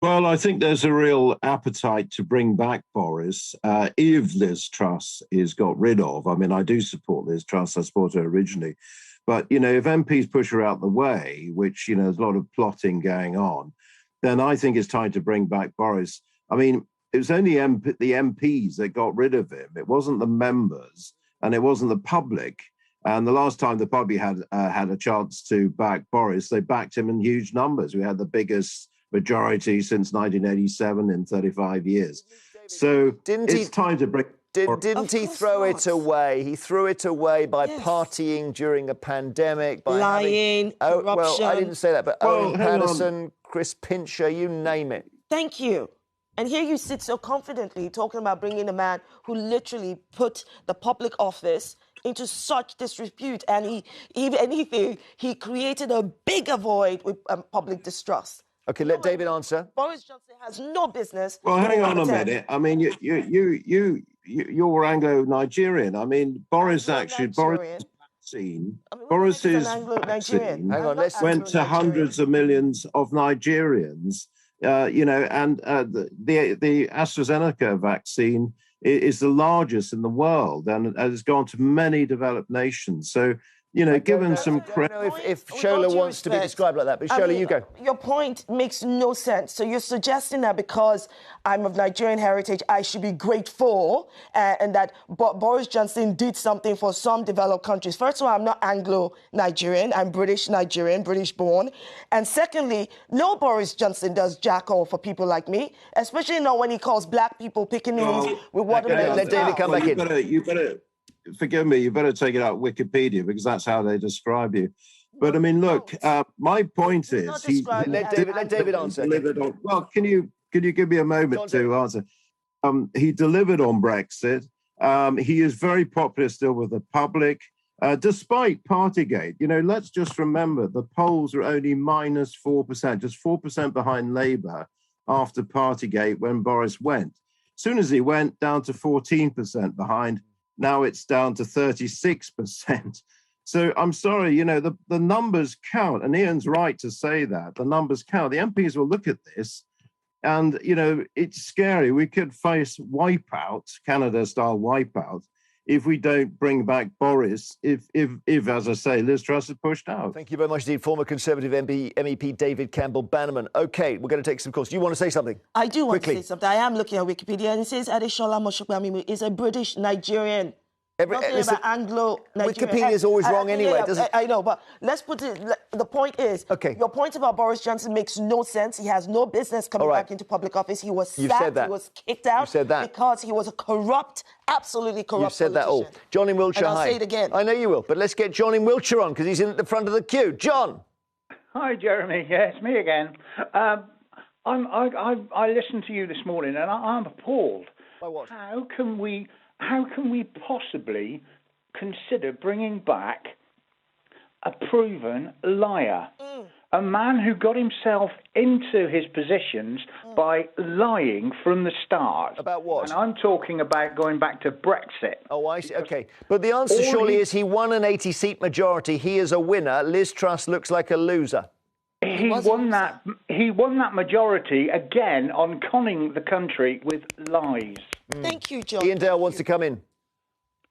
Well, I think there's a real appetite to bring back Boris if Liz Truss is got rid of. I mean, I do support Liz Truss. I supported her originally. But, if MPs push her out the way, which, there's a lot of plotting going on, then I think it's time to bring back Boris. I mean, it was only the MPs that got rid of him. It wasn't the members and it wasn't the public. And the last time the public had a chance to back Boris, they backed him in huge numbers. We had the biggest majority since 1987 in 35 years. So it's time to bring... Didn't he throw it away? He threw it away by partying during a pandemic, by lying, corruption. Well, I didn't say that, but Owen Paterson, Chris Pincher, you name it. Thank you. And here you sit so confidently talking about bringing a man who literally put the public office into such disrepute, and he created a bigger void with public distrust. Okay, let David answer. Boris Johnson has no business. Well, hang on a minute. I mean, you're Anglo-Nigerian. I mean, Boris vaccine. Boris's vaccine went to hundreds of millions of Nigerians. And the AstraZeneca vaccine is the largest in the world and has gone to many developed nations. So, given some credit. I don't know if Shola wants to be described like that, but Shola, you go. Your point makes no sense. So you're suggesting that because I'm of Nigerian heritage, I should be grateful and that Boris Johnson did something for some developed countries. First of all, I'm not Anglo-Nigerian. I'm British-Nigerian, British-born. And secondly, no Boris Johnson does jack all for people like me, especially not when he calls black people pickaninnies with watermelons. Let David come back in. You better... Forgive me, you better take it out Wikipedia because that's how they describe you. But I mean, look, my point is, let David answer. Well, can you give me a moment to answer? He delivered on Brexit. He is very popular still with the public, despite Partygate. Let's just remember the polls are only minus 4%, just 4% behind Labour after Partygate when Boris went. As soon as he went, down to 14% behind. Now it's down to 36%. So I'm sorry, the numbers count. And Ian's right to say that. The numbers count. The MPs will look at this and, it's scary. We could face wipeout, Canada-style wipeout, if we don't bring back Boris, if as I say, Liz Truss is pushed out. Thank you very much indeed, former Conservative MEP David Bannerman. OK, we're going to take some calls. You want to say something? I do want to say something. I am looking at Wikipedia and it says Shola Mos-Shogbamimu is a British Nigerian. About Anglo-Nigerian. Wikipedia is always wrong anyway, doesn't it? I know, but let's put it... The point is, your point about Boris Johnson makes no sense. He has no business coming back into public office. He was sacked. He was kicked out because he was a corrupt, absolutely corrupt You've said that all. John in Wiltshire, I'll say it again. I know you will, but let's get John in Wiltshire on because he's in at the front of the queue. John! Hi, Jeremy. Yeah, it's me again. I listened to you this morning and I'm appalled. By what? How can we possibly consider bringing back a proven liar? A man who got himself into his positions by lying from the start. About what? And I'm talking about going back to Brexit. Oh, I see. OK. But the answer surely is he won an 80-seat majority. He is a winner. Liz Truss looks like a loser. He won that majority again on conning the country with lies. Thank you, John. Ian Dale wants to come in.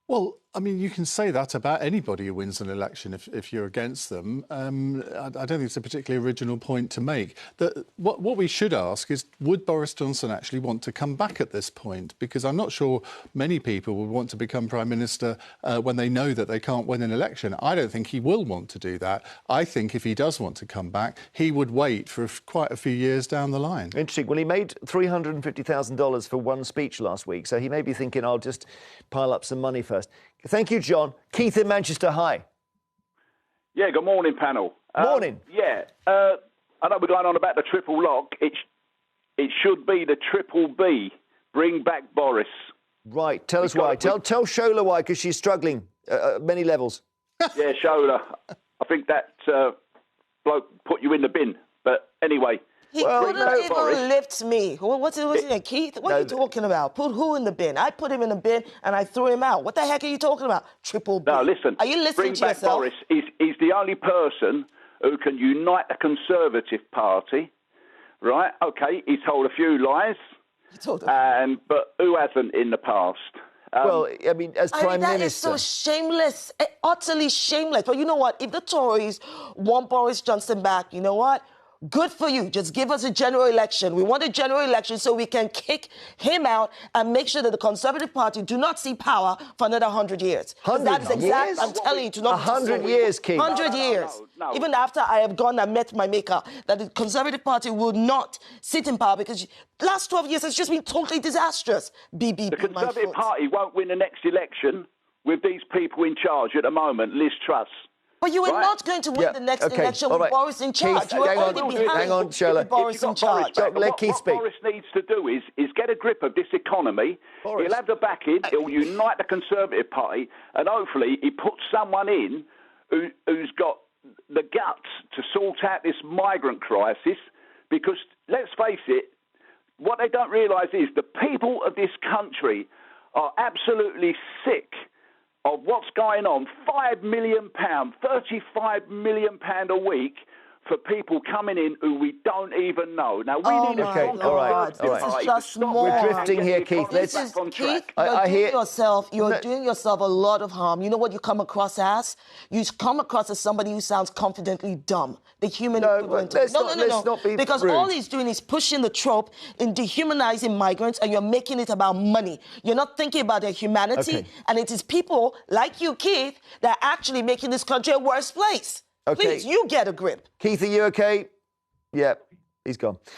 Well, I mean, you can say that about anybody who wins an election if you're against them. I don't think it's a particularly original point to make. What we should ask is, would Boris Johnson actually want to come back at this point? Because I'm not sure many people would want to become Prime Minister when they know that they can't win an election. I don't think he will want to do that. I think if he does want to come back, he would wait for quite a few years down the line. Interesting. Well, he made $350,000 for one speech last week, so he may be thinking, I'll just pile up some money first. Thank you, John. Keith in Manchester, hi. Yeah, good morning, panel. Morning. I know we're going on about the triple lock. It should be the triple B. Bring back Boris. Right. Tell us why. Tell Shola why, because she's struggling at many levels. Yeah, Shola. I think that bloke put you in the bin. But anyway... He couldn't even lift me. What's it, Keith? What are you talking about? Put who in the bin? I put him in the bin and I threw him out. What the heck are you talking about? Triple B. No, listen. Are you listening to yourself? Boris is the only person who can unite the Conservative Party right? Okay, he told a few lies, but who hasn't in the past? Well, I mean, as Prime that Minister... is so shameless, utterly shameless. But you know what? If the Tories want Boris Johnson back, you know what? Good for you. Just give us a general election. We want a general election so we can kick him out and make sure that the Conservative Party do not see power for another 100 years. 100 that is exact. years? I'm telling you, to not 100 years, Keith. 100 years. No. Even after I have gone and met my maker, that the Conservative Party will not sit in power because the last 12 years has just been totally disastrous. The Conservative Party won't win the next election with these people in charge at the moment, Liz Truss. But you are not going to win the next election with Boris in charge. Keith, hang on, Shola. Boris in charge. Let Keith speak. What Boris needs to do is get a grip of this economy. Boris. He'll have the backing. He'll unite the Conservative Party, and hopefully he puts someone in who's got the guts to sort out this migrant crisis. Because let's face it, what they don't realise is the people of this country are absolutely sick of what's going on. £5 million, £35 million a week for people coming in who we don't even know. Now, we need a strong This is just more. We're drifting here, Keith. Keith, you're doing yourself a lot of harm. You know what you come across as? You come across as somebody who sounds confidently dumb. The human equivalent. No. Because all he's doing is pushing the trope in dehumanizing migrants, and you're making it about money. You're not thinking about their humanity, and it is people like you, Keith, that are actually making this country a worse place. Please, you get a grip. Keith, are you okay? Yeah, he's gone.